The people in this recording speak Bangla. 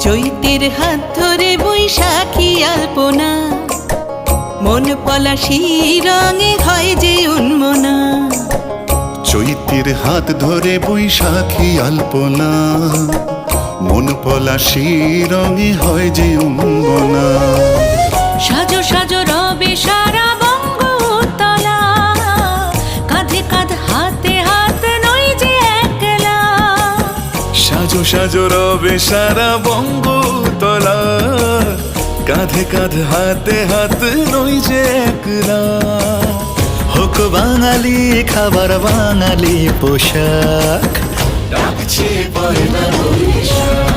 চৈতের হাত ধরে বৈশাখী আলপনা, মন পলাশি রঙে হয় যে উন্মনা। চৈতের হাত ধরে বৈশাখী আলপনা, মন পলাশি রঙে হয় যে উন্মনা। সাজো সাজো রবে সারা বঙ্গতলা, কাঁধে কাঁধ হাতে হাত নই যে একলা। সাজো সাজো রবে সারা বঙ্গতলা, কাঁধে কাঁধ হাতে হাত নই যে একলা। হোক বাঙালি খাবার বাঙালি পোশাক, ডাকছে পয়লা বৈশাখ।